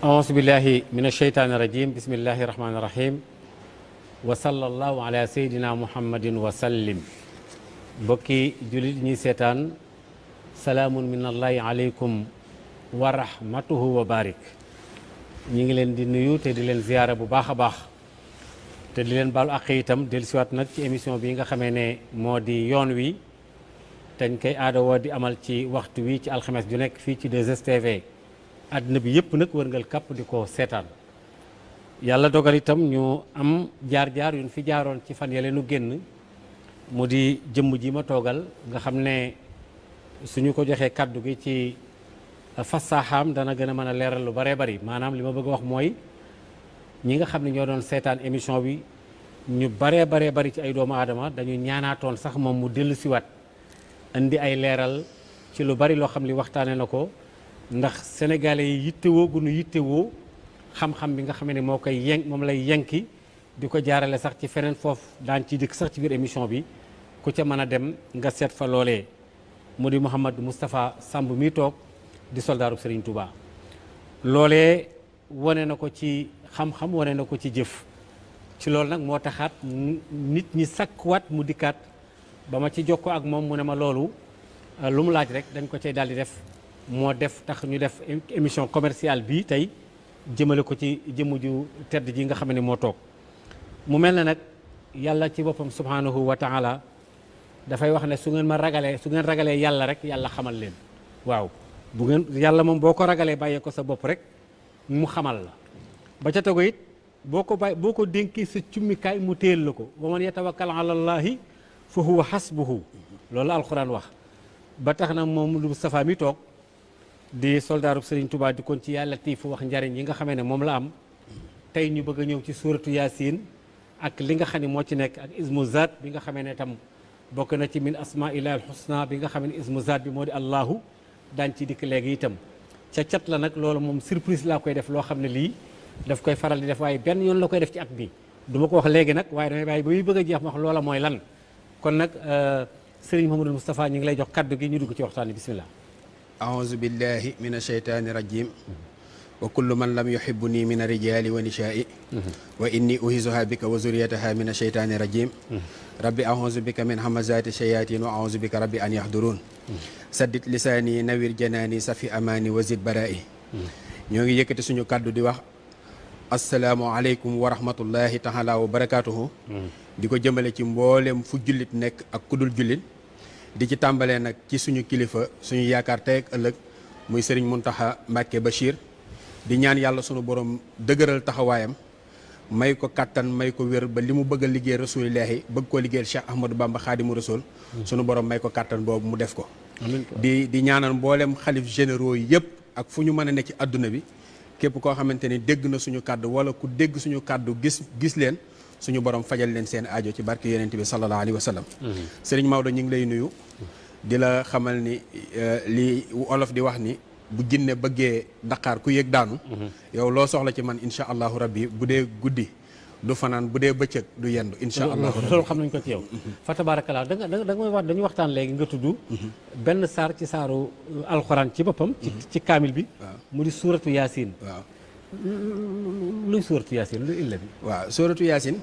auzu billahi min asheytaani rajim bismillahi rahmaani rahim wa sallallahu ala seydina muhammadin wa sallim mbokki jullit ñuy seetaan salaamun min allahi aleykum wa rahmatuhu wa barik ñi ngi leen di nuyu te di leen ziyaara bu baax a baax te di leen baalu àq itam dellusiwaat nag ci émission bi nga xamee ne moo di yoon wi dañ koy aada woo di amal ci waxtu wi ci alxames ju nekk fii ci 2STV àddina bi yëpp nag wërngal kàpp di ko seetaan yàlla dogal itam ñu am jaar-jaar yuñ fi jaaroon ci fan yële nu génn mu di jëmm ji ma toogal nga xam ne suñu ko joxee kàddu gi ci fasaaxaam dana gën a mën a leeral lu baree bari maanaam li ma bëgg a wax mooy ñi nga xam ne ñoo doon seetaan émission bi ñu baree bari ci ay doomu aadama dañu ñaanaatoon sax moom mu dellu siwaat indi ay leeral ci lu bari loo xam li waxtaane na ko ndax sénégalais yi yittewoo gu nu yittewoo xam-xam bi nga xam ne moo koy moom lay yenki di ko jaarale sax ci feneen foofu daan ci dikk sax ci biir émission bi ku ca mën a dem nga seet fa loolee mu di Mouhamadou Moustapha Samb mi toog di soldaaru Serigne Touba loolee wane na ko ci xam-xam wane na ko ci jëf ci loolu nag moo taxaat nit ñi sakkuwaat mu dikkaat ba ma ci jokkoo ak moom mu ne ma loolu lu mu laaj rek dañ ko cay daal di def moo def tax ñu def émission commerciale bii tey jëmale ko ci jëmm ju tedd ji nga xam ne moo toog mu mel ne nag yàlla ci boppam subhanahu wa taala dafay wax ne su ngeen ragalee yàlla rek yàlla xamal leen waaw bu ngeen yàlla moom boo ko ragalee bàyyee ko sa bopp rek mu xamal la ba ca tegu it boo ko dénkee sa cummikaay mu téel la ko wa man yatawakkal ala llahi fa huwa hasbuhu loolu la alquran wax ba tax na moom lu Moustapha mi toog di soldaaru Serigne Touba di kon ci yàlla tiif wax njariñ yi nga xamee ne moom la am tey ñu bëgg a ñëw ci suuratu Yaasin ak li nga xam ne moo ci nekk ak ismu zaat bi nga xamee ne tam bokk na ci min asmaa ilal husna bi nga xam ne ismu zaat bi moo di Allahu daañ ci dikk léegi itam ca cat la nag loolu moom surprise laa koy def loo xam ne lii daf koy faral di def waaye benn yoon la koy def ci at bi du ma ko wax léegi nag waaye damay bàyyi ba muy bëgg a jeex ma wax loola mooy lan kon nag Serigne Mouhamadou Moustapha ñu ngi lay jox kaddu gi ñu dugg ci waxtaan bi bismillah aouzu billahi min asheytaani rajim wa kullu man lam yuhibbuni min arijali wa nishaai wa inni uhizuha bika wa zuriyataha min asheytaani rajim rabbi aouzu bika min hamazati shayatin wa aouzu bika rabbi an yahdurun saddit lisaani nawir janaani safi amaani wa zid barai ñoo ngi yëkkati suñu kàddu di wax asalaamu aleykum wa rahmatullahi taala wa barakatuhu di ko jëmale ci mboolem fu jullit nekk ak kudul jullit di ci tàmbalee nag ci suñu kilifa suñu yaakaar tey ak ëllëg muy sëriñ Muntaxa Mbàkke Bachir di ñaan yàlla sunu borom dëgëral taxawaayam may ko kattan may ko wér ba li mu bëgg a liggéey rasulillahi bëgg koo liggéeyal Cheikh Ahmadou Bamba Xaadimu Rasul sunu borom may ko kattan boobu mu def ko di ñaanal mboolem xalif généraux yi yëpp ak fu ñu mën a ne ci àdduna bi képp koo xamante ni dégg na suñu kàddu wala ku dégg suñu kàddu gis leen suñu borom fajal leen seen aajo ci barke yonent bi sallallahu alayhi wa sallam sëriñ Maodo ñu ngi lay nuyu di la xamal ni li olof di wax ni bu jinne bëggee daqaar ku yëg daanu yow loo soxla ci man insha allahu rabbi bu dee guddi du fanaan bu dee bëccëg du yendu insha allahu rabbi loolu xam nañ ko ci yow fa tabarakallah da nga wax dañu waxtaan léegi nga tudd benn saar ci saaru alxuraan ci boppam ci kaamil bi mu di suuratu Yaasin waaw luy suuratu Yaasin lu illa bi waaw suuratu Yaasin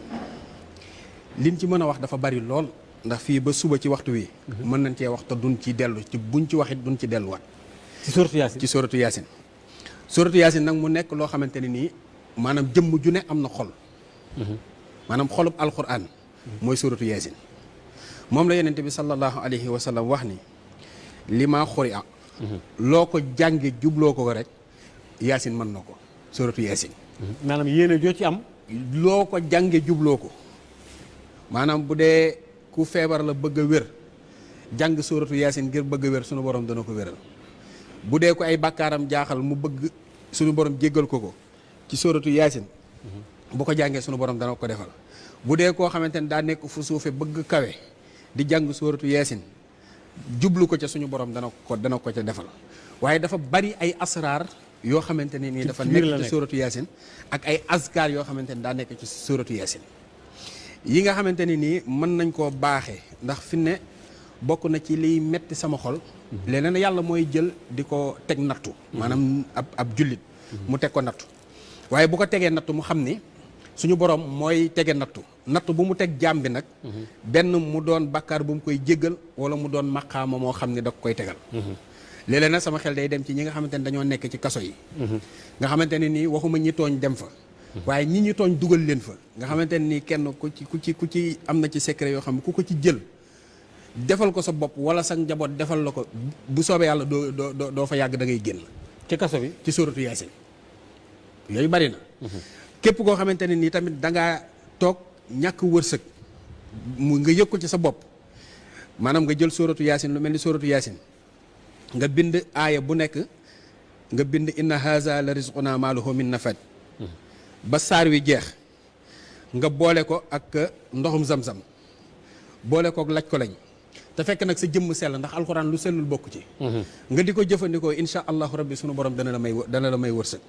liñ ci mën a wax dafa bari lool ndax fii ba suba ci waxtu wi mën nañ cee wax te duñ ci dellu ci buñ ci waxit duñ ci delluwaat ci suuratu Yaasin ci suuratu Yaasin suuratu Yaasin nag mu nekk loo xamante ne nii maanaam jëmm ju ne am na xol maanaam xolub alquran mooy suuratu Yaasin moom la yonent bi sallallahu alayhi wa sallam wax ni li maa xuri a loo ko jànge jubloo ko rek Yaasin mën na ko suuratu Yaasin maanaam yéene joo ci am loo ko jànge jubloo ko maanaam bu dee ku feebar la bëgg a wér jàng suuratu Yaasin ngir bëgg a wér sunu borom dana ko wéral bu dee ko ay bàkkaaram jaaxal mu bëgg sunu borom jéggal ko ci suuratu Yaasin bu ko jàngee sunu borom dana ko defal bu dee koo xamante ne daa nekk fu suufe bëgg kawe di jàng suuratu Yaasin jublu ko ca suñu borom dana ko ca defal waaye dafa bari ay asraar yoo xamante ne nii dafa nekk ci suuratu Yaasin ak ay azkar yoo xamante ne daa nekk ci suuratu Yaasin yi nga xamante ne nii mën nañ koo baaxee ndax fi ne bokk na ci liy metti sama xol leneen yàlla mooy jël di ko teg nattu maanaam ab jullit mu teg ko nattu waaye bu ko tegee nattu mu xam ni suñu borom mooy tege nattu bu mu teg jaam bi nag benn mu doon bakkaar bu mu koy jéggal wala mu doon maqaama moo xam ne da koy tegal léeg-léeg nag sama xel day dem ci ñi nga xamante ne dañoo nekk ci kaso yi nga xamante ne nii waxuma ñi tooñ dem fa waaye ñi ñi tooñ dugal leen fa nga xamante ne nii kenn ku ci am na ci secret yoo xam ne ku ko ci jël defal ko sa bopp wala sa njaboot defal la ko bu soobee yàlla doo fa yàgg da ngay génn ci kaso bi ci sóoratu yaasin yooyu bari na képp koo xamante ne nii tamit dangaa toog ñàkk wërsëg mu nga yëg ko ci sa bopp maanaam nga jël sóoratu yaasin lu mel ni sóoratu yaasin nga bind aaya bu nekk nga bind inna haza la rizquna ma lahu min nafad ba saar wi jeex nga boole ko ak ndoxum zam-zam boole kook laj ko lañ te fekk nag sa jëmm sell ndax alxuraan lu sellul bokk ci nga di ko jëfandikoo insha allahu rabbi sunu borom dana la may wërsëg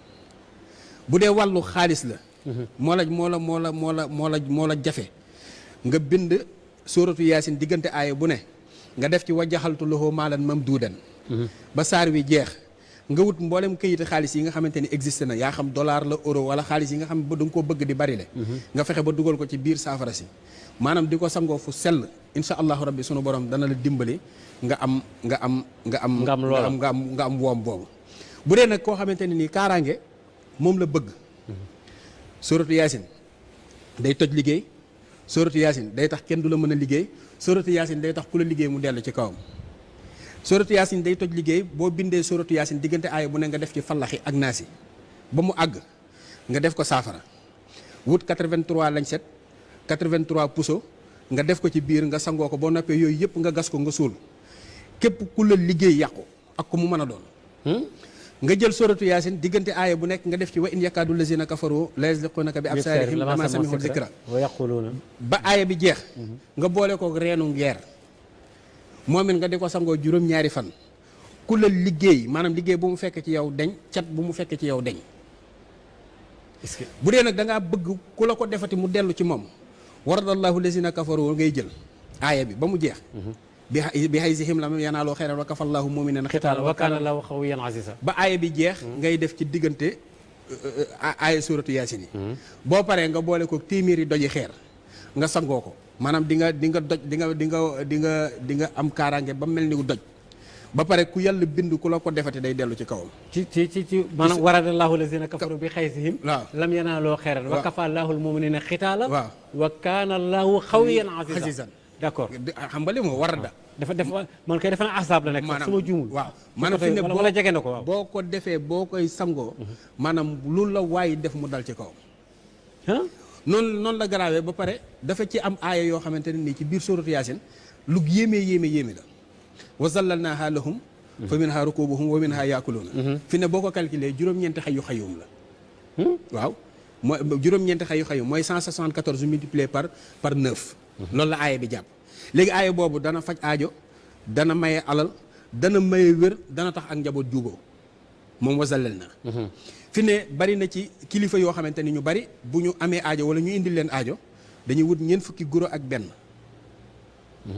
bu dee wàllu xaalis la moo la jafe nga bind sóoratu yaasin diggante aaya bu ne nga def ci wajjaxaltu lahu maalan mamduudan ba saar wi jeex nga wut mboolem këyiti xaalis yi nga xamante ni existé na yaa xam dollar la euro wala xaalis yi nga xam ba da nga koo bëgg di bari le nga fexe ba dugal ko ci biir saafara si maanaam di ko sangoo fu sell insha allahu rabbi sunu borom dana la dimbali nga am woom boobu bu dee nag koo xamante ne nii kaaraange moom la bëgg sóoratu yaasin day toj liggéey sóoratu yaasin day tax kenn du la mën a liggéey sóoratu yaasin day tax ku la liggéey mu dellu ci kawam sóoratu yaasin day toj liggéey boo bindee sóoratu yaasin diggante aaya bu ne nga def ci fallaxi ak naasi ba mu àgg nga def ko saafara wut 83 lañ set 83 puso nga def ko ci biir nga sangoo ko boo noppee yooyu yëpp nga gas ko nga suul képp ku la liggéey yàqu ak ku mu mën a doon nga jël sóoratu yaasin diggante aaya bu nekk nga def ci wa in yakaadu lazina kafaru la yasliqunaka bi absaarihim lama sami'u zikra wa yaquluuna ba aaya bi jeex nga boole ko reenu ngeer moom it nga di ko sangoo juróom-ñaari fan ku la liggéey maanaam liggéey bu mu fekk ci yow deñ cat bu mu fekk ci yow deñ bu dee nag da ngaa bëgg ku la ko defati mu dellu ci moom waradallahu lazina kafaru ngay jël aaya bi ba mu jeex bi haysihim lam yanaaloo xayran wa kafallahu mu'minina xitaala wa kaana llaahu qawiyyan aziizan ba aaya bi jeex ngay def ci diggante aaya suuratu yaasin yi boo paree nga boole ko téeméeri doji xeer nga sangoo ko maanaam di nga am kaaraange ba mel ni doj ba pare ku yàlla bind ku la ko defati day dellu ci kawam ci maanaam waradallahu lazina kafaru bi haysihim lam yanaaloo xayran wa kafallahu mu'minina xitaala waaw wa kaana llaahu qawiyyan aziizan d'accord xam nga li moo warada dafa man kay defe na ahzaab la nekk su ma juumul waaw maanaam fi ne wala jege na ko waaw boo ko defee boo koy sangoo maanaam lu la waay def mu dal ci kawam noonu la garaawee ba pare dafa ci am aaya yoo xamante ne nii ci biir sóoratu yaasin lu yéeme la wa zallalnaaha lahum fa minhaa rukuubuhum wa minhaa yaakuluuna fi ne boo ko calculé juróom-ñeenti xayyum la waaw mooy juróom-ñeenti xayyum mooy 174 multiplié par 9 loolu la aaya bi jàpp léegi aaya boobu dana faj aajo dana maye alal dana maye wér dana tax ak njaboot juboo moom wasallal na fi ne bari na ci kilifa yoo xamante ni ñu bari bu ñu amee aajo wala ñu indil leen aajo dañuy wut ñeent fukki guro ak benn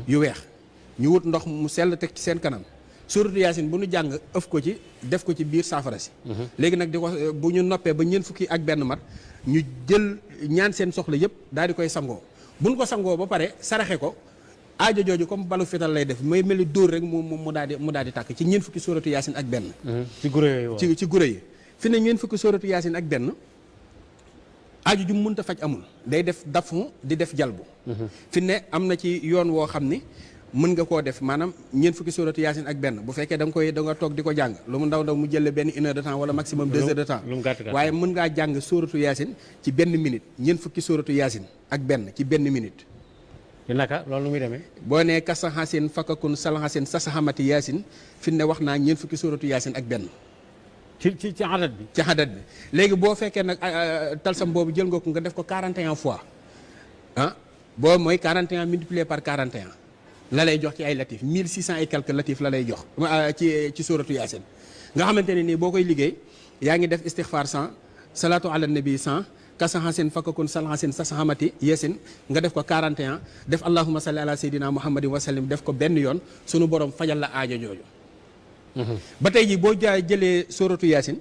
yu weex ñu wut ndox mu sell teg ci seen kanam suuratu yaasin bu ñu jàng ëf ko ci def ko ci biir saafara si léegi nag di ko bu ñu noppee ba ñeent fukki ak benn mat ñu jël ñaan seen soxla yëpp daal di koy sangoo buñ ko sangoo ba pare saraxe ko aajo jooju comme balu fital lay def may mel ni dóor rek mu daal di tàkk ci ñeent fukki sóoratu yaasin ak benn ci guro yooyu ci guro yi fi ne ñeent fukki sóoratu yaasin ak benn aajo ju mënta faj amul day def dafu di def jalbu fi ne am na ci yoon woo xam ni mën nga koo def maanaam ñeent fukki sóoratu yaasin ak benn bu fekkee da nga toog di ko jàng lu mu ndaw mu jële benn 1 heure de temps wala maximum 2 heures de temps waaye mën ngaa jàng sóoratu yaasin ci benn minute ñeent fukki sóoratu yaasin ak benn ci benn minute naka loolu nu muy demee boo nee kasaxasin fakkakun salaxasin sasaxamati yaasin fi ne wax naa ñeent fukki sóoratu yaasin ak benn ci xadat bi ci xadat bi léegi boo fekkee nag talsam boobu jël nga ko nga def ko 41 fois boo mooy 41 multiplié par 41 la lay jox ci ay latif 1600 et quelques latif la lay jox ci sóoratu yaasin nga xamante ne nii boo koy liggéey yaa ngi def istixfaar 100 salaatu ala nabi 100 kasaxasin fakkakun salaxasin sasaxamati yeesin nga def ko 41 def allahumma salli ala sayyidina muhammadin wa sallim def ko benn yoon sunu borom fajal la aajo jooju ba tey ji boo jëlee sóoratu yaasin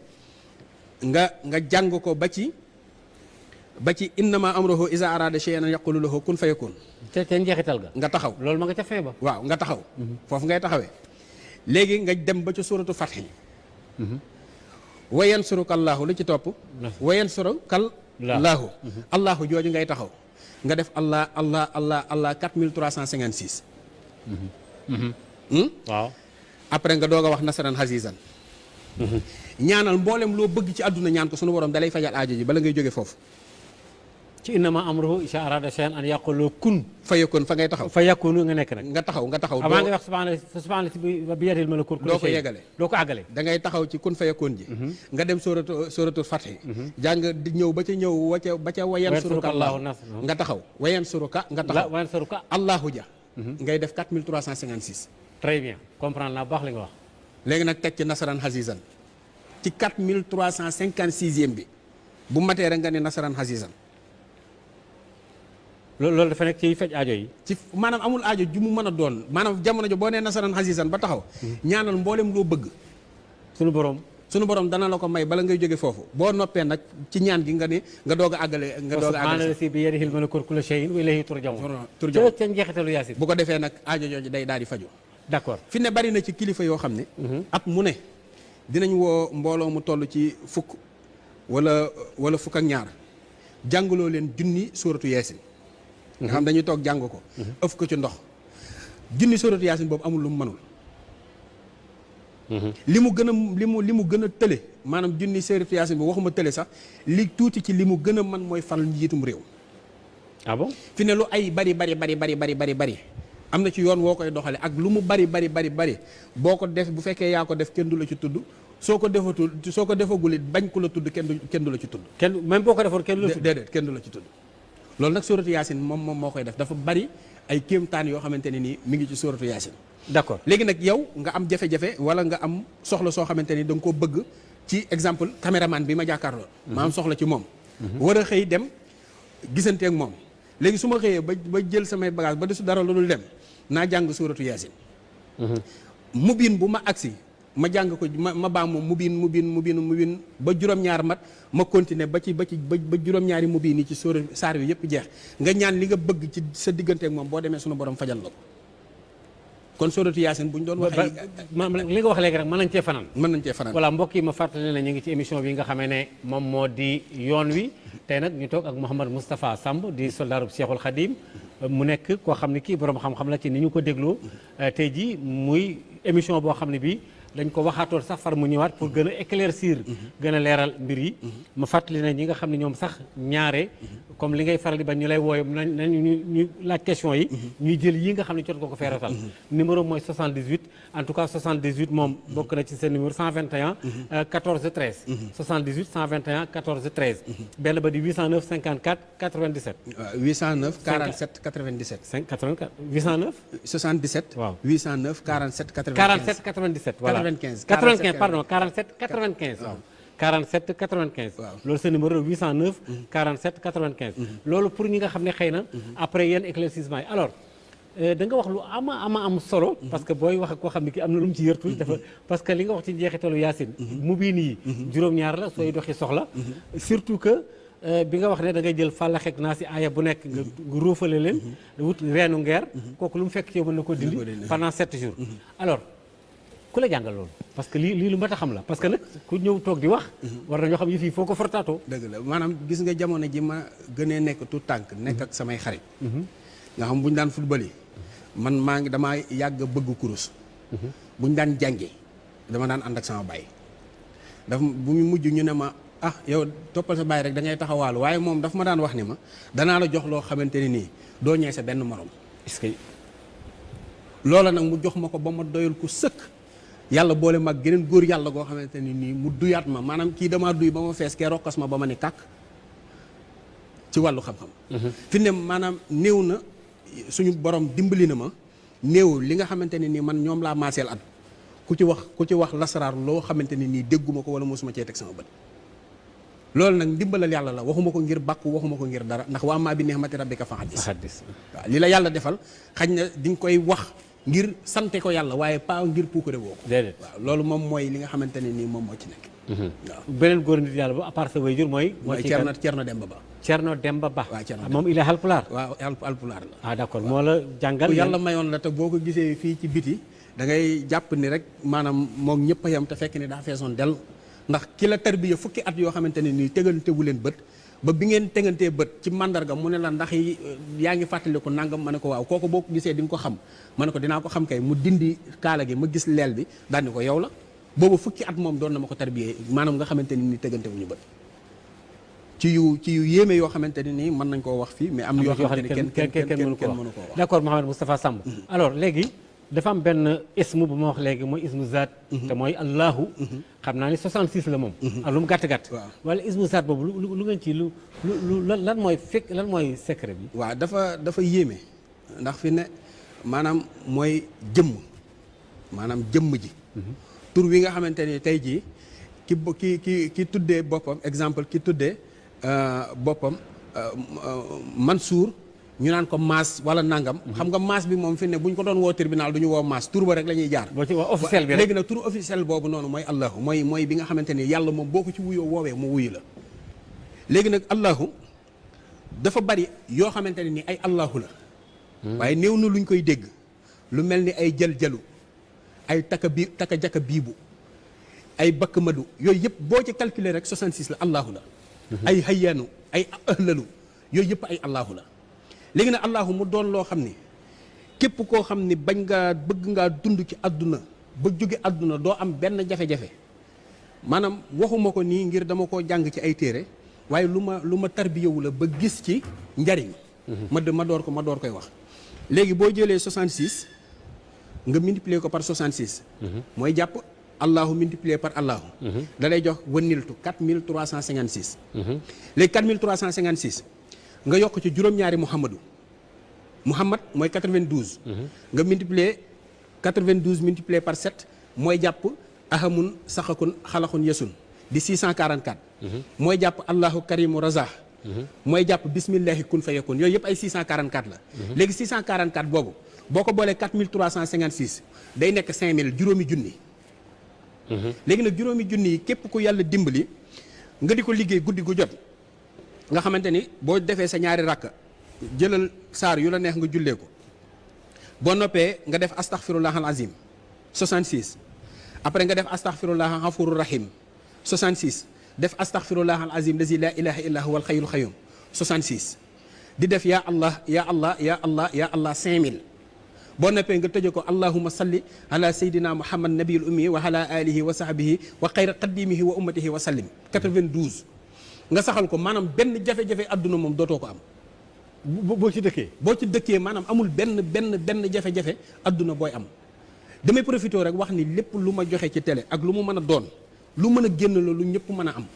nga jàng ko ba ci innama amruhu iza arada shay'an an yaqulu lahu kun fayakun. te njeexital ga. nga taxaw loolu ma nga ca fin ba. waaw nga taxaw. foofu ngay taxawee. léegi nga dem ba ca suratu Fath. wa yansuruka Allahu lu ci topp. wa yansuruka Allahu. Allahu jooju ngay taxaw. nga def Allah 4356. waaw. après nga doog a wax nasran xasiisan. ñaanal mboolem loo bëgg ci àdduna ñaan ko sunu borom dalay fajal aajo ji bala ngay jóge foofu. ci innama amruhu iza arada shay'an an yaqula kun fayakun fa ngay taxaw. fa yakunu nga nekk nag. nga taxaw. avant nga wax subhaana bi yadil malakut doo ko yeggale. doo ko àggale. da ngay taxaw ci kun fayakun ji. nga dem suratul Fath. jàng di ñëw ba ca wayan suruka Allahu nga taxaw. wayan suruka nga taxaw. wayan suruka Allahu ja. ngay def 4356. très bien comprendre naa baax li nga wax. léegi nag teg ci nasaraan xasiisan ci 4356e bi bu matee rek nga ne nasaraan xasiisan. loolu dafa nekk ci faj aajo yi. ci maanaam amul aajo ju mu mën a doon maanaam jamono jo boo nee nasaraan xasiisan ba taxaw. ñaanal mboolem loo bëgg. sunu borom dana la ko may bala ngay jóge foofu boo noppee nag ci ñaan gi nga ne nga doog a àggale. subhaana si bi yadihil malakuutu kulli shay'in wa ilayhi turja'uun. ca njeexitalu Yaasin. bu ko defee nag aajo jooju day daal di faju. d'accord fi ne bari na ci kilifa yoo xam ne. at mu ne dinañ woo mbooloo mu toll ci fukk wala fukk ak ñaar jàngaloo leen junni sóoratu Yaasin. nga xam dañuy toog jàng ko. ëf ko ci ndox junni sóoratu Yaasin boobu amul lu mu mënul. li mu gën a tële maanaam junni sóoratu Yaasin bi waxuma tële sax li tuuti ci li mu gën a mën mooy fal njiitum réew. ah bon fi ne lu ay bari am na ci yoon woo koy doxale ak lu mu bari boo ko def bu fekkee yaa ko def kenn du la ci tudd soo ko defagul it bañ ku la tudd kenn du la ci tudd. même boo ko defoon kenn du la tudd. déedéet kenn du la ci tudd. loolu nag sóoratu Yaasin moom moo koy def dafa bari ay kéemtaan yoo xamante ne nii mi ngi ci sóoratu Yaasin. d'accord léegi nag yow nga am jafe-jafe wala nga am soxla soo xamante ni da nga koo bëgg ci exemple caméraman bi ma jàkkaarloo. ma am soxla ci moom. war a xëy dem gisante ak moom léegi su ma xëyee ba jël samay bagage ba desu dara lu dul dem naa jàng sóoratu Yaasin. mubin bu ma agsi ma jàng ko ma baa moom mubin ba juróom-ñaar mat ma continuer ba juróom-ñaari mubin yi ci saar yu yëpp jeex nga ñaan li nga bëgg ci sa diggante ak moom boo demee sunu borom fajal la ko. kon sóoratu Yaasin bu ñu doon wax li nga wax léegi rek mën nañ cee fanaan. voilà mbokk yi ma fàttali ne ñu ngi ci émission bi nga xamee ne moom moo di yoon wi tey nag ñu toog ak Mouhamed Moustapha Samb di soldaarub Cheikhul Khadim mu nekk koo xam ne kii borom xam-xam la ci ni ñu ko dégloo tey ji muy émission boo xam ne bii dañ ko waxaatoon sax far mu ñëwaat pour gën a éclaircir gën a leeral mbir yi ma fàttali ne ñi nga xam ne ñoom sax ñaare comme li ngay faral di ba ñu lay wooye nañ ñu laaj question yi ñuy jël yi nga xam ne jot nga ko feeratal numéro mooy 78 en tout cas 78 moom bokk na ci seen numéro 121 14 13 78 121 14 13 benn ba di 809 54 97 809 47 97 84 809 77 waaw 809 47 97 47 97 voilà 95 pardon 47 95 waaw 47 95 waaw loolu sa numéro 809 47 95 loolu pour ñi nga xam ne xëy na après yenn éclaircissement yi alors da nga wax lu am solo parce que booy wax ak koo xam ne ki am na lu mu ci yërtu dafa parce que li nga wax ci njeexitalu Yaasin mu biin yi juróom-ñaar la sooy doxi soxla surtout que bi nga wax ne da ngay jël fàllax ak naa si aaya bu nekk nga róofale leen wut reenu ngeer kooku lu mu fekk ci yow mën na ko dindi pendant 7 jours alors ku la jàngal loolu parce que lii lu mat a xam la parce que nag ku ñëw toog di wax war na ñoo xam yëf yi foo ko fortaatoo dëgg la maanaam gis nga jamono ji ma gënee nekk tout tànk nekk ak samay xarit nga xam bu ñu daan football yi man damaa yàgg bëgg kurus bu ñu daan jàngee dama daan ànd ak sama baay daf bu ñu mujj ñu ne ma yow toppal sa baay rek da ngay taxawaalu waaye moom daf ma daan wax ni ma danaa la jox loo xamante ne nii doo ñee sa benn morom est-ce que loola nag mu jox ma ko ba ma doyal ko sëkk yàlla boole mag geneen góor yàlla goo xamante ne nii mu duyaat ma maanaam kii damaa duy ba ma fees kee rokkas ma ba ma ne kàkk ci wàllu xam-xam fi ne maanaam néew na suñu borom dimbali na ma néew li nga xamante ne nii man ñoom laa maaseel at ku ci wax lasaraar loo xamante ne nii dégguma ko wala mosuma cee teg sama bët loolu nag ndimbalal yàlla la waxuma ko ngir bàkku waxuma ko ngir dara ndax wa ammaa bi ni'mati rabbika fa haddis waaw li la yàlla defal xañ na di nga koy wax ngir sante ko yàlla waaye pas ngir puukare woo ko déedéet waaw loolu moom mooy li nga xamante ne nii moom moo ci nekk waaw beneen góor nit yàlla bu à part sa waajur mooy Cerno Demba Ba. Cerno Demba Ba. waaw Cerno moom il est Halpulaar. waaw alpulaar la. ah d'accord moo la jàngal. ku yàlla mayoon la te boo ko gisee fii ci biti da ngay jàpp ni rek maanaam moom ñëpp a yam te fekk ni daa feesoon del ndax ki la tarbiya fukki at yoo xamante ne nii tegantewu leen bët ba bi ngeen tegantee bët ci mandarga mu ne la ndax yaa ngi fàttaliku nangam ma ne ko waaw kooku boo ko gisee di nga ko xam ma ne ko dinaa ko xam kay mu dindi kaala gi ma gis leel bi daal ni ko yow la boobu fukki at moom doon na ma ko tarbiyee maanaam nga xamante ni nii tegante wuñu bët ci yu yéeme yoo xamante ne nii mën nañ koo wax fii mais am yoo xamante ne kenn mënu koo wax d'accord Mouhamed Moustapha Samb alors léegi dafa am benn ismu bu ma wax léegi mooy ismu zaat te mooy allahu xam naa ni 66 la moom ak lu mu gàtt-gàtt wala ismu zaat boobu lu ngeen ci lu lan mooy secret bi waaw dafa yéeme ndax fi ne maanaam mooy jëmm ji tur wi nga xamante ni tey jii ki tuddee boppam exemple ki tuddee boppam Mansour ñu naan ko maas wala nangam xam nga maas bi moom fi ne bu ñu ko doon woo tribunal du ñu woo maas tur ba rek la ñuy jaar boo ci wax officiel bi rek léegi nag tur officiel boobu noonu mooy allahu mooy bi nga xamante ni yàlla moom boo ko ci wuyoo woowee mu wuyu la léegi nag allahu dafa bari yoo xamante ne ni ay allahu la waaye néew na luñ koy dégg lu mel ni ay jël-jëlu ay taka jaka biibu ay bakk madu yooyu yëpp boo ci calculer rek 66 la allahu la ay hayyaanu ay ahlalu yooyu yëpp ay allahu la léegi nag allahu mu doon loo xam ni képp koo xam ni bëgg ngaa dund ci àdduna ba jóge àdduna doo am benn jafe-jafe maanaam waxuma ko nii ngir dama koo jàng ci ay téere waaye lu ma tarbiyewu la ba gis ci njariñ ma door koy wax léegi boo jëlee 66 nga multiplier ko par 66 mooy jàpp allahu multiplié par allahu da lay jox wënniltu 4356 léegi 4356 nga yokk ci juróom-ñaari muhammad mooy 92 nga multiplier 92 multiplié par 7 mooy jàpp ahamun saxakun xalaxun yesun di 644 mooy jàpp allahu karimu razah mooy jàpp bismillahi kun fa yakun yooyu yëpp ay 644 la léegi 644 boobu boo ko boolee 4356 day nekk 5000 juróomi junni léegi nag juróomi junni yi képp ku yàlla dimbali nga di ko liggéey guddi gu jot nga xamante ni boo defee sa ñaari rakk jëlal saar yu la neex nga jullee ko boo noppee nga def astaghfirullah al azim 66 après nga def astaghfirullah ghafurur rahim 66 def astaghfirullah al azim lazi la ilaha illa huwal hayyul qayyum 66 di def ya allah ya allah ya allah ya allah 5000 boo noppee nga tëje ko allahumma salli ala sayyidina muhammad nabiyul ummi wa ala alihi wa sahbihi wa xayra qadimihi wa ummatihi wa sallim 92 nga saxal ko maanaam benn jafe-jafe adduna moom dootoo ko am boo ci dëkkee maanaam amul benn jafe-jafe adduna booy am damay profité rek wax ni lépp lu ma joxe ci télé ak lu mu mën a doon lu mën a génn la lu ñëpp mën a am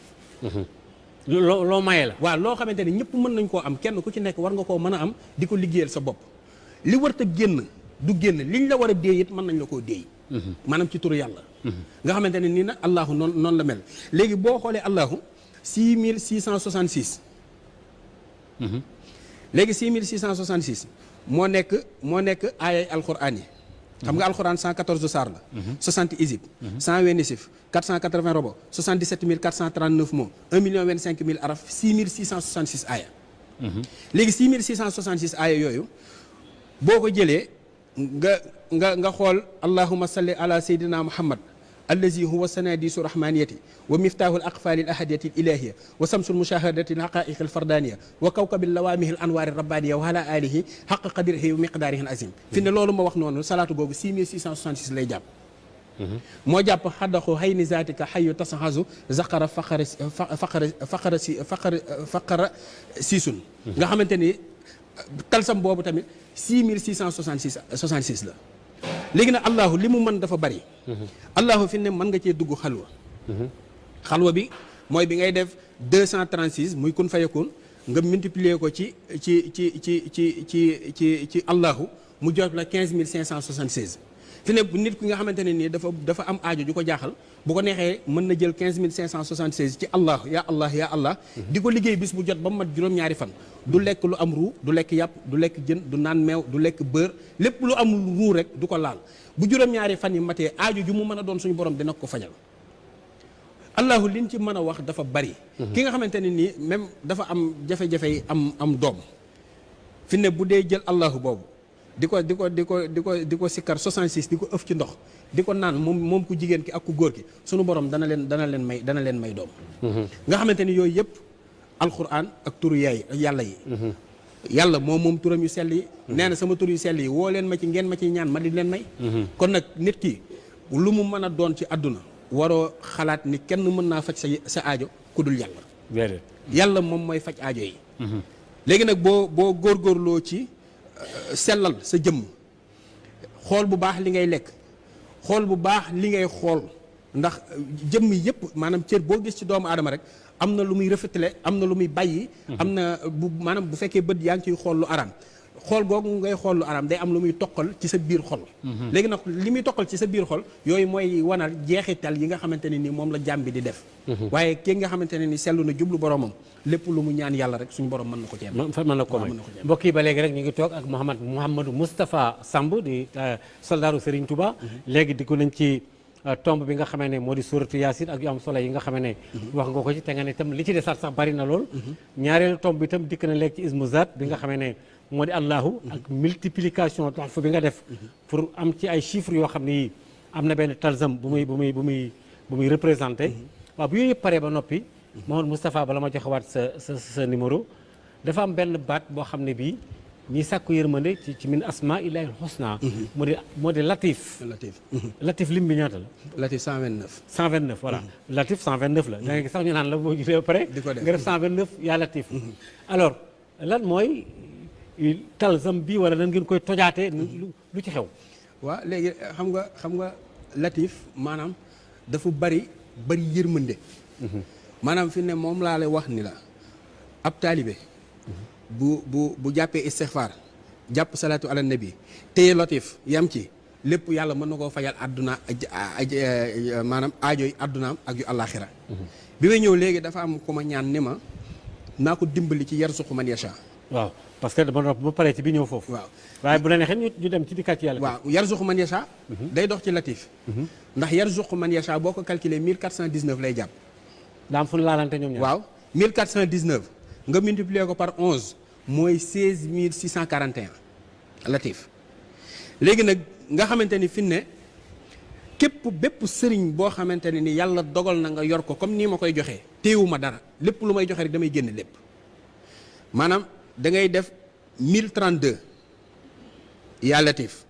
loo maye la waaw loo xamante ni ñëpp mën nañ koo am kenn ku ci nekk war nga koo mën a am di ko liggéeyal sa bopp li warta génn du génn liñ la war a déey it mën nañ la koo déey maanaam ci turu yàlla nga xamante ne nii nag allahu noonu la mel léegi boo xoolee allahu 6666 léegi 6666 moo nekk aayay alquran yi xam nga alquran 114 saar la 60 isib 120 nisif 480 robo 77439 mots 1,025,000 araf 6666 aaya léegi 6666 aaya yooyu boo ko jëlee nga xool allahumma salli ala sayyidina muhammad allazi huwa sanadisu rahmaniyati wa miftahul aqfali al ahadiyati al ilahiyya wa samsul mushahadati al haqaiq al fardaniya wa kawkabil lawamihi al anwar al rabbaniya wa ala alihi haqqa qadrihi wa miqdarihi al azim fi ne loolu ma wax noonu salaatu googu 6666 lay jàpp moo jàpp xaddaxu xëy ni zaatika xayu tasaxasu zaqara faqara siisun nga xamante ni talsam boobu tamit 6666 la léegi nag allahu li mu mën dafa bari allahu fi ne mën nga cee dugg xalwa bi mooy bi ngay def 236 muy kun fayakun nga multiplier ko ci allahu mu jox la 15576 fi ne nit ki nga xamante ne nii dafa am aajo ju ko jaaxal bu ko neexee mën na jël 15576 ci allah ya allah ya allah di ko liggéey bis bu jot ba mu mat juróom-ñaari fan du lekk lu am ruu du lekk yàpp du lekk jën du naan meew du lekk beurre lépp lu am ruu rek du ko laal bu juróom-ñaari fan yi matee aajo ju mu mën a doon suñu borom dina ko fajal allahu liñ ci mën a wax dafa bari. ki nga xamante ne nii même dafa am jafe-jafe yi am doom fi ne bu dee jël allahu boobu di ko sikkar 66 di ko ëf ci ndox di ko naan moom ku jigéen ki ak ku góor ki sunu borom dana leen may doom. nga xamante ni yooyu yëpp alxuraan ak turu yàlla yi. yàlla moom turam yu sell yi. nee na sama tur yu sell yi woo leen ma ci ngeen ma ci ñaan ma di leen may. kon nag nit ki lu mu mën a doon ci àdduna waroo xalaat ni kenn mën naa faj sa aajo ku dul yàlla. yàlla moom mooy faj aajo yi. léegi nag boo góorgóorloo ci sellal sa jëmm xool bu baax li ngay lekk xool bu baax li ngay xool ndax jëmm yëpp maanaam cër boo gis ci doomu aadama rek am na lu muy rafetale am na lu muy bàyyi. am na maanaam bu fekkee bët yaa ngi ciy xool lu araam xool googu ngay xool lu araam day am lu muy toqal ci sa biir xol. léegi nag li muy toqal ci sa biir xol yooyu mooy wanal jeexital yi nga xamante ne ni moom la jàmm bi di def. waaye ki nga xamante ne ni sellu na jublu boromam lépp lu mu ñaan yàlla rek suñu borom mën na ko cee mën na ko may mbokk yi ba léegi rek ñu ngi toog ak Mouhamadou Moustapha Samb di soldaaru Serigne Touba. léegi di ko nañ ci tomb bi nga xamee ne moo di suuratu Yaasin ak yu am solo yi nga xamee ne wax nga ko ci te nga ne itam li ci desaat sax bari na lool. ñaareelu tomb bi itam dikk na léegi ci ismu zaat bi nga xamee ne moo di allahu ak multiplication toxfa bi nga def pour am ci ay chiffres yoo xam ni am na benn talzam bu muy représenté. waaw bu yooyu yëpp paree ba noppi Mouhamadou Moustapha bala ma joxewaat sa numéro dafa am benn baat boo xam ne bii ñi sàkku yërmande ci min asma illahil husna moo di latif latif lim bi ñaata la latif 129 voilà latif 129 la da nga gis sax ñu naan la boo gisee ba pare nga def 129 yaa latif alors lan mooy talzam bi wala nan ngeen koy tojaatee lu ci xew waaw léegi xam nga latif maanaam dafa bari yërmande maanaam fi ne moom laa lay wax ni la ab taalibe bu jàppee istixfaar jàpp salaatu ala nabi téye latif yam ci lépp yàlla mën na koo fajal àdduna maanaam aajo yi àddunaam ak yu àllaaxira bi may ñëw léegi dafa am ku ma ñaan ni ma naa ko dimbali ci yarzuqu man yasha waaw parce que ba paree ci bi ñëw foofu waaw waaye bu la neexee ñu dem ci dikkaat ci yàlla waaw yarzuqu man yasha day dox ci latif ndax yarzuqu man yasha boo ko calculé 1419 lay jàpp daa am fu ñu laalante ñoom ñaar waaw 1419 nga multiplier ko par 11 mooy 16641 latif léegi nag nga xamante ni fi ne bépp sëriñ boo xamante ne ni yàlla dogal na nga yor ko comme nii ma koy joxee téewuma dara lépp lu may joxe rek damay génne lépp maanaam da ngay def 1032 yaa latif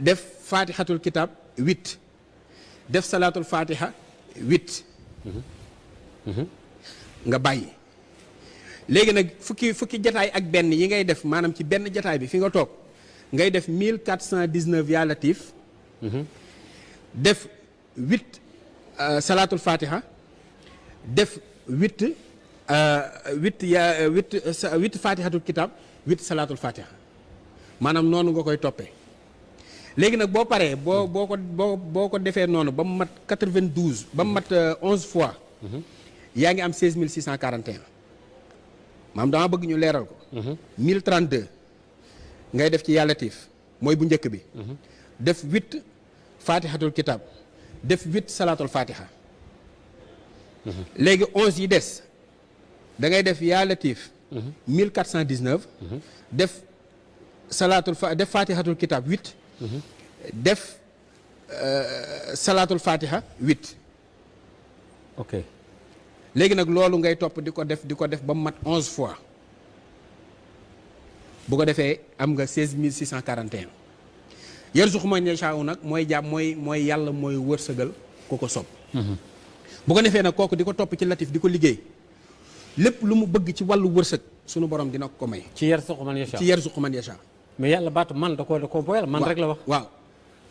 def fatihatul kitab 8 def salatul fatiha 8 nga bàyyi léegi nag fukki jataay ak benn yi ngay def maanaam ci benn jataay bi fi nga toog ngay def 1419 yaa latif def 8 salatul fatiha def 8 fatihatul kitab 8 salatul fatiha maanaam noonu nga koy toppee léegi nag boo paree boo ko defee noonu ba mu mat 92 ba mu mat 11 fois yaa ngi am 16641 maanaam dama bëgg ñu leeral ko 1032 ngay def ci yaa latif mooy bu njëkk bi def 8 fatihatul kitab def 8 salatul fatiha léegi 11 yi des da ngay def yaa latif 1419 def def fatihatul kitab 8 def salatul fatiha 8 ok léegi nag loolu ngay topp di ko def ba mu mat 11 fois bu ko defee am nga 16641 yarzuqu man yashaa'u nag mooy yàlla mooy wërsëgal ku ko sopp bu ko defee nag kooku di ko topp ci latif di ko liggéey lépp lu mu bëgg ci wàllu wërsëg sunu borom dina ko may ci yarzuqu man yashaa'u mais yàlla baatu man da ko boyal man rek la wax waaw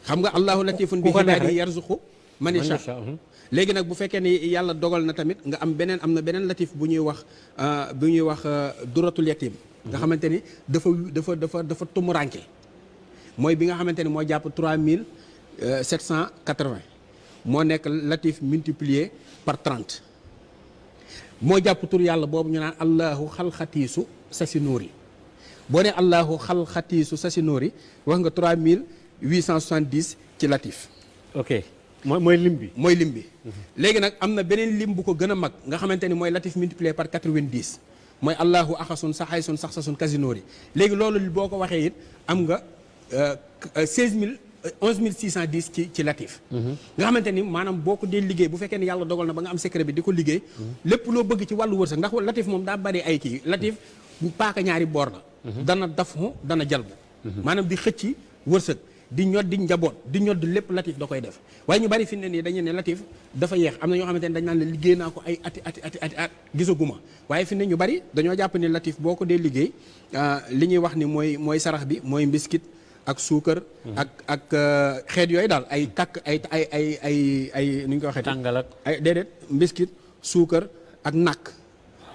xam nga allahu latifun bi ibaadihi yarzuqu man yashaa'u léegi nag bu fekkee ni yàlla dogal na tamit nga am na beneen latif bu ñuy wax duratul yatim nga xamante ni dafa tumuranke mooy bi nga xamante ni moo jàpp 3780 moo nekk latif multiplié par 30 moo jàpp tur yàlla boobu ñu naan allahu xalxatiisu sa si nuuri boo ne allahu xalxatiisu sa si nuuri wax nga 3870 ci latif ok mooy lim bi. mooy lim bi. léegi nag am na beneen lim bu ko gën a mag nga xamante ni mooy latif multiplié par 90 mooy allahu axasun saxaysun saxsasun kasinóori léegi loolu boo ko waxee it am nga 11610 ci latif. nga xamante ni maanaam boo ko dee liggéey bu fekkee ni yàlla dogal na ba nga am secret bi di ko liggéey. lépp loo bëgg ci wàllu wërsëg ndax latif moom daa bari ay kii latif paaka ñaari boor la. dana dafmu dana jalbu. maanaam di xëcci wërsëg. di ñod di njaboot di ñod lépp latif da koy def waaye ñu bari fi ne nii dañu ne latif dafa yeex am na ñoo xamante ne dañ naan la liggéey naa ko ay ati at gisaguma waaye fi ne ñu bari dañoo jàpp ni latif boo ko dee liggéey li ñuy wax ni mooy sarax bi mooy mbiskit ak suukar ak xeet yooyu daal ay kakk ay nu ñu ko waxee tàngal ak ay déedéet mbiskit suukar ak nakk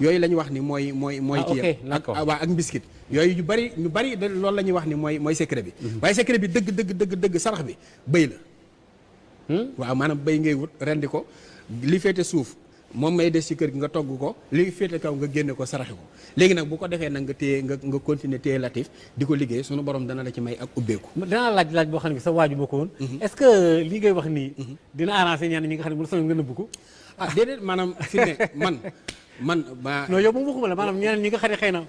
yooyu la ñuy wax ni mooy kii ak mbiskit yooyu ñu bari loolu la ñuy wax ni mooy secret bi waaye secret bi dëgg sarax bi bëy la waaw maanaam bëy ngay wut rendi ko li féete suuf moom may des ci kër gi nga togg ko li féete kaw nga génne ko saraxe ko léegi nag bu ko defee nag nga téye nga continuer téye latif di ko liggéey sunu borom dana la ci may ak ubbeeku danaa laaj boo xam ne sa waaju ma ko woon est-ce que li ngay wax nii dina arranger ñenn ñi nga xam ne bu la soñoon nga nëbb ko déedéet maanaam fi ne man non yow moom waxuma la maanaam ñeneen ñi nga xam ne xëy na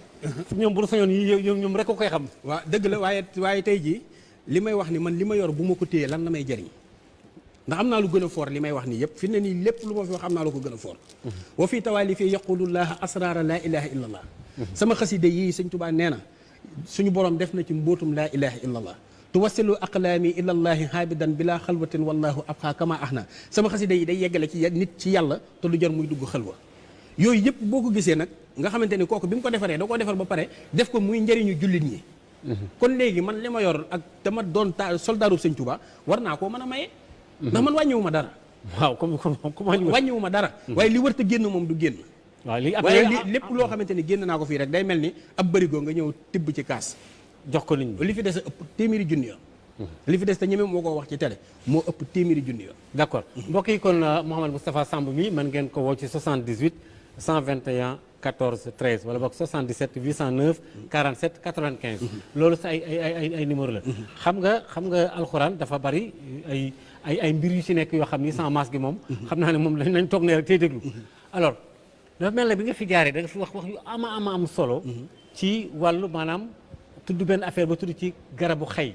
ñoom bu ñu sañoon yi ñoom rek ko koy xam waaw dëgg la waaye tey jii li may wax ni man li ma yor bu ma ko téyee lan la may jëriñ ndax am naa lu gën a fort li may wax nii yëpp fi ne nii lépp lu ma fi wax am naa lu ko gën a fort wa fii tawaali fii yaqulullaha asrara laa ilaha illa allah sama xaside yii sëñ Tuubaa nee na suñu borom def na ci mbóotum laa ilaha illa allah tuwasilu aqlaami ilallahi haabidan bila xalwatin wallahu abqa kama ahna sama xaside yi day yeggale ci nit ci yàlla te du jar muy dugg xalwa yooyu yëpp boo ko gisee nag nga xamante ni kooku bi mu ko defaree da koo defar ba pare def ko muy njëriñu jullit ñi kon léegi man li ma yor ak dama doon soldaaru sëñ Tuubaa war naa koo mën a maye ndax man wàññiwu ma dara waaw comme wàññiwu ma dara waaye li wërta génn moom du génn waaye lépp loo xamante ni génn naa ko fii rek day mel ni ab bërigo nga ñëw tibb ci kaas jox ko nit ñi li fi des a ëpp téeméeri junni yoon li fi des te ñeme moo ko wax ci télé moo ëpp téeméeri junni yoon d'accord mbokk yi kon Mouhamed Moustapha Samb mi mën ngeen ko woo ci 78 121 14 13 wala boog 77 809 47 95 loolu sa ay numéro la xam nga alxuraan dafa bari ay mbir yu ci nekk yoo xam ni sans masque gi moom xam naa ne moom nañ toog ne rek tey déglu alors dafa mel ne bi nga fi jaaree da nga fi wax yu ama am solo ci wàllu maanaam tudd benn affaire ba tudd ci garabu xëy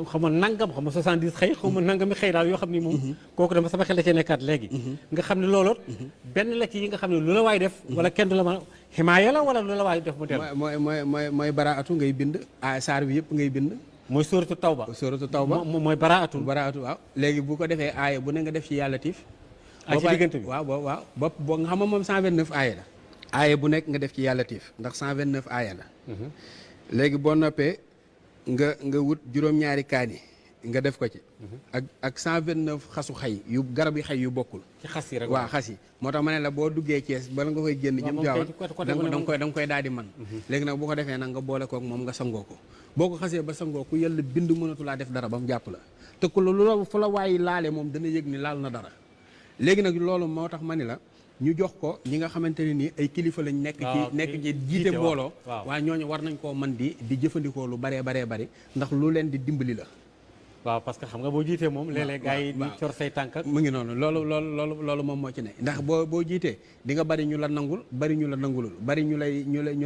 xaw ma nangam xaw ma 70 xëy xaw ma nangami xëy daal yoo xam ni moom kooku dama sama xel da cee nekkaat léegi nga xam ne looloot benn la ci yi nga xam ne lu la waay def wala kenn du la mën a ximaaya la wala lu la waay def mu del mooy baraatu ngay bind saar bi yëpp ngay bind mooy sóoratu tawba mooy baraatu waaw léegi bu ko defee aaya bu ne nga def ci yàlla tiif ci diggante bi waaw bopp boo nga xam ne moom 129 aaya la aaya bu nekk nga def ci yàlla tiif ndax 129 aaya la léegi boo noppee nga wut juróom-ñaari kaani nga def ko ci ak 129 xasu xay yu garab yi xay yu bokkul ci xas yi rek waaw xas yi moo tax ma ne la boo duggee Thiès bala nga koy génn jëm Tiwaawan da nga koy daal di man léegi nag bu ko defee nag nga boole kook moom nga sangoo ko boo ko xasee ba sangoo ku yàlla bind mënatu laa def dara ba mu jàpp la te ku lu fu la waaye laale moom dana yëg ni laal na dara léegi nag loolu moo tax ma ni la ñu jox ko ñi nga xamante ne nii ay kilifa lañ nekk ci jiite mbooloo waaw ñooñu war nañ koo mën di jëfandikoo lu baree bari ndax lu leen di dimbali la waaw parce que xam nga boo jiitee moom léeg-léeg gars yi di cor say tànk ak mu ngi noonu loolu moom moo ci ne ndax boo jiitee di nga bari ñu la nangul bari ñu la nangulul bari ñu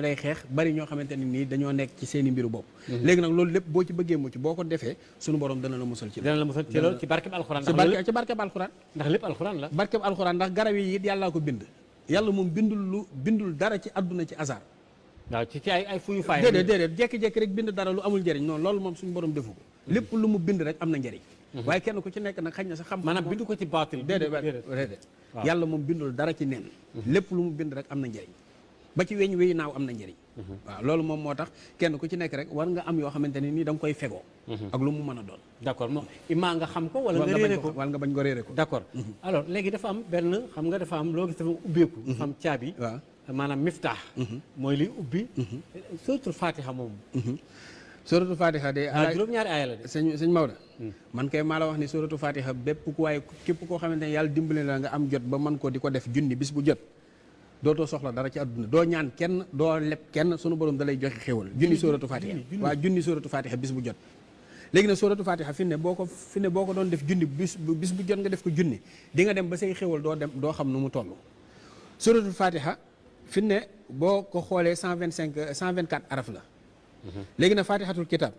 lay xeex bari ñoo xamante ne nii dañoo nekk ci seeni mbiru bopp léegi nag loolu lépp boo ci bëggee mucc boo ko defee suñu borom dana la musal ci loolu ci barkeb alxuraan ci barkeb alxuraan ndax lépp alxuraan la barkeb alxuraan ndax garab yi it yàllaa ko bind yàlla moom bindul dara ci àdduna ci hasard waaw ci ay fuyu faay déedéet jékki-jékki rek bind dara lu amul njëriñ noonu loolu moom suñu borom defu ko lépp lu mu bind rek am na njëriñ waaye kenn ku ci nekk nag xañ na sa xam maanaam bindu ko ci baatil déedéet yàlla moom bindul dara ci nen lépp lu mu bind rek am na njëriñ ba ci weñ wéy naaw am na njëriñ waaw loolu moom moo tax kenn ku ci nekk rek war nga am yoo xamante ne nii da nga koy fegoo ak lu mu mën a doon d'accord moom imaa nga xam ko wala nga réere ko wala nga bañ ko réere ko d'accord alors léegi dafa am benn xam nga dafa am loo gis dafa ubbeeku dafa am caabi waaw maanaam miftaax mooy liy ubbi suratul fatiha moom suratu fatiha de juróom-ñaari aaya la de sëñ Maodo man kay maa la wax ni suratu fatiha bépp ku waaye képp koo xamante ne yàlla dimbali la nga am jot ba mën ko di ko def junni bis bu jot dootoo soxla dara ci àdduna doo ñaan kenn doo leb kenn sunu borom da lay joxe xéwal junni suratu fatiha waaw junni suratu fatiha bis bu jot léegi nag sóoratu fatiha fi ne boo ko doon def junni bis bu jot nga def ko junni di nga dem ba say xéwal doo xam nu mu toll. sóoratu fatiha fi ne boo ko xoolee 124 araf la. léegi nag fatihatul kitab